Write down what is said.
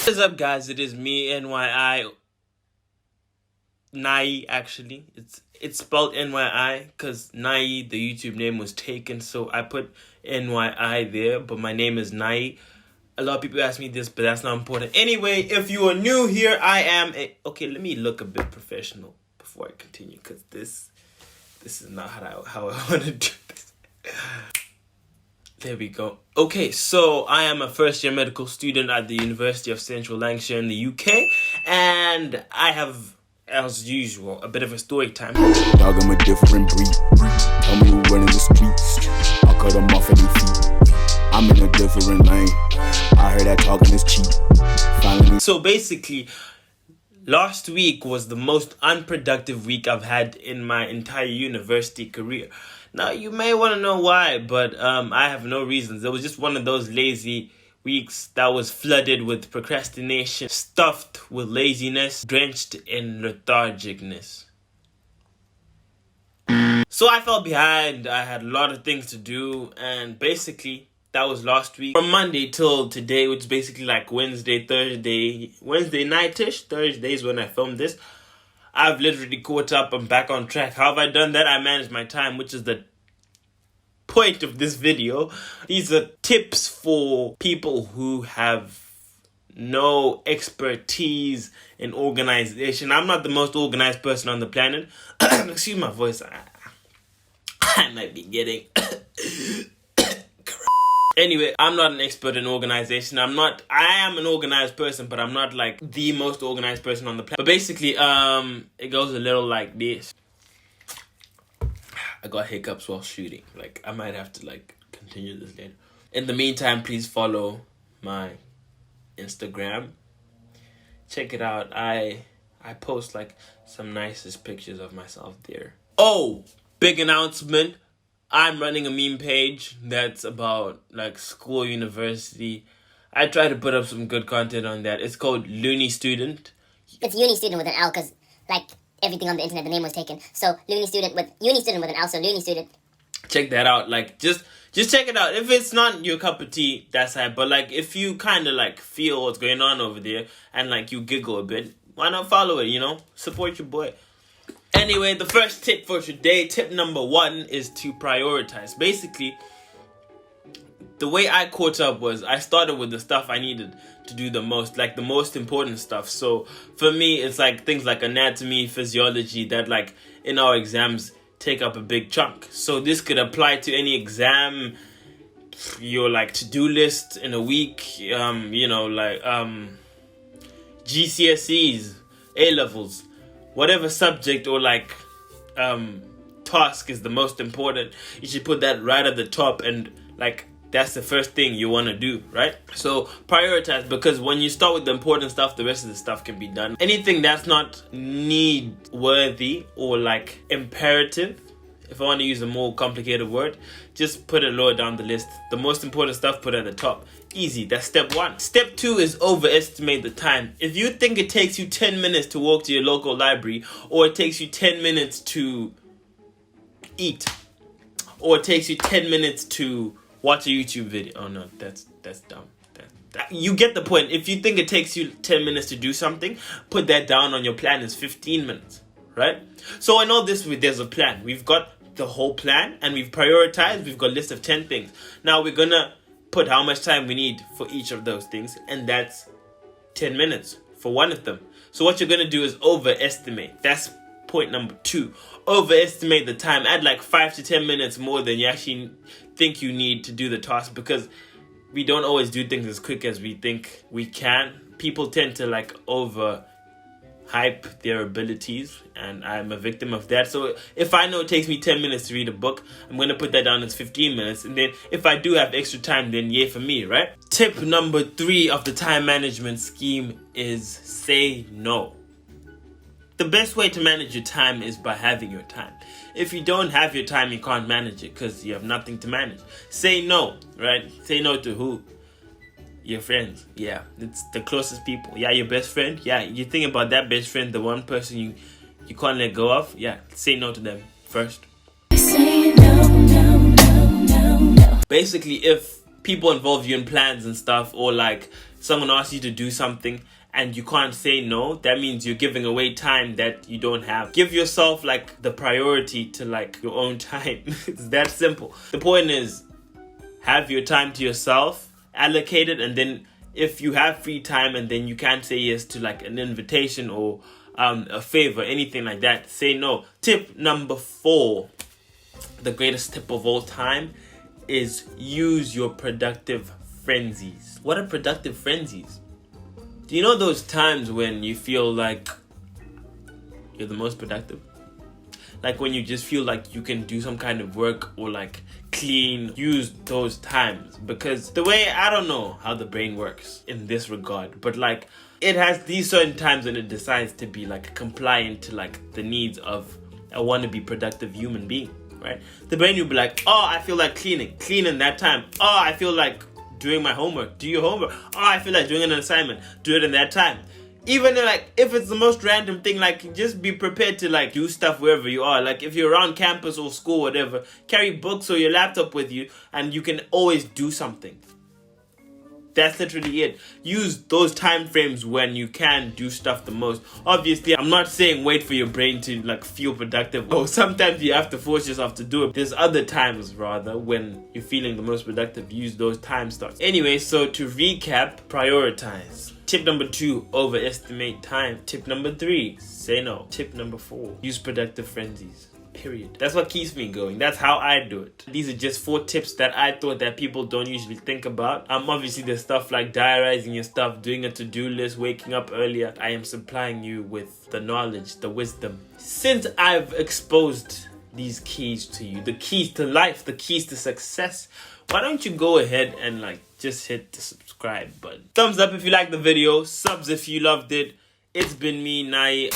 What is up, guys? It is me, NYI. Nai, actually. It's spelled NYI because Nai, the YouTube name, was taken, so I put NYI there, but my name is Nai. A lot of people ask me this, but that's not important. Anyway, if you are new here, I am okay, let me look a bit professional before I continue, because this is not how I want to do this. There we go. Okay, so I am a first-year medical student at the University of Central Lancashire in the UK, and I have, as usual, a bit of a story time. Dog, I'm a different breed. Tell me who running the streets. I'll cut them off at their feet. I'm in a different lane. I heard that talking is cheap. Finally. So basically, last week was the most unproductive week I've had in my entire university career. Now, you may want to know why, but I have no reasons. It was just one of those lazy weeks that was flooded with procrastination, stuffed with laziness, drenched in lethargicness. So I fell behind. I had a lot of things to do, and basically that was last week. From Monday till today, which is basically like Wednesday night-ish. Thursday is when I filmed this. I've literally caught up. I'm back on track. How have I done that? I managed my time, which is the point of this video. These are tips for people who have no expertise in organization. I'm not the most organized person on the planet. Excuse my voice. I might be getting... Anyway, I'm not an expert in organization. I am an organized person, but I'm not like the most organized person on the planet. But basically, it goes a little like this. I got hiccups while shooting. Like, I might have to like continue this later. In the meantime, please follow my Instagram. Check it out. I post like some nicest pictures of myself there. Oh, big announcement. I'm running a meme page that's about like school, university. I try to put up some good content on that. It's called UNI Student. It's Uni Student with an L because like everything on the internet, the name was taken. So Uni Student with an L, so Uni Student. Check that out. Like just check it out. If it's not your cup of tea, that's it. But like if you kind of like feel what's going on over there and like you giggle a bit, why not follow it? You know, support your boy. Anyway, the first tip for today, tip number 1, is to prioritize. Basically, the way I caught up was I started with the stuff I needed to do the most, like the most important stuff. So for me, it's like things like anatomy, physiology that like in our exams take up a big chunk. So this could apply to any exam, your like to-do list in a week, you know, like GCSEs, A-levels. Whatever subject or like task is the most important, you should put that right at the top, and like that's the first thing you want to do, right? So prioritize, because when you start with the important stuff, the rest of the stuff can be done. Anything that's not need worthy or like imperative, if I want to use a more complicated word, just put it lower down the list. The most important stuff, put at the top. Easy. That's step 1. Step 2 is overestimate the time. If you think it takes you 10 minutes to walk to your local library, or it takes you 10 minutes to eat, or it takes you 10 minutes to watch a YouTube video. Oh no, that's dumb. You get the point. If you think it takes you 10 minutes to do something, put that down on your plan as 15 minutes, right? So in all this, there's a plan. We've got the whole plan and we've prioritized. We've got a list of 10 things. Now we're gonna put how much time we need for each of those things, and that's 10 minutes for one of them. So what you're gonna do is overestimate. That's point number 2. Overestimate the time. Add like 5 to 10 minutes more than you actually think you need to do the task, because we don't always do things as quick as we think we can. People tend to like hype their abilities, and I'm a victim of that. So if I know it takes me 10 minutes to read a book, I'm going to put that down as 15 minutes, and then if I do have extra time, then yay for me, right? Tip number 3 of the time management scheme is say no. The best way to manage your time is by having your time. If you don't have your time, you can't manage it because you have nothing to manage. Say no, right? Say no to who? Your friends. Yeah, it's the closest people. Yeah, your best friend. Yeah, you think about that best friend, the one person you can't let go of. Yeah, say no to them first. Say no. Basically, if people involve you in plans and stuff, or like someone asks you to do something and you can't say no, that means you're giving away time that you don't have. Give yourself like the priority to like your own time. It's that simple. The point is, have your time to yourself, allocate it, and then if you have free time and then you can't say yes to like an invitation or a favor, anything like that, say no. Tip number 4, the greatest tip of all time, is use your productive frenzies. What are productive frenzies? Do you know those times when you feel like you're the most productive? Like when you just feel like you can do some kind of work or like clean. Use those times, because the way, I don't know how the brain works in this regard, but like it has these certain times when it decides to be like compliant to like the needs of a wannabe productive human being, right? The brain will be like, oh, I feel like clean in that time. Oh, I feel like doing my homework, do your homework. Oh, I feel like doing an assignment, do it in that time. Even like if it's the most random thing, like just be prepared to like do stuff wherever you are. Like if you're around campus or school, whatever, carry books or your laptop with you and you can always do something. That's literally it. Use those time frames when you can do stuff the most. Obviously, I'm not saying wait for your brain to like feel productive. Oh, sometimes you have to force yourself to do it. There's other times rather when you're feeling the most productive. Use those time slots. Anyway, so to recap, prioritize. Tip number 2, overestimate time. Tip number 3, say no. Tip number 4, use productive frenzies. Period. That's what keeps me going. That's how I do it. These are just 4 tips that I thought that people don't usually think about. Obviously there's stuff like diarizing your stuff, doing a to-do list, waking up earlier. I am supplying you with the knowledge, the wisdom. Since I've exposed these keys to you, the keys to life, the keys to success, why don't you go ahead and like just hit the subscribe button. Thumbs up if you liked the video, subs if you loved it. It's been me, Nai.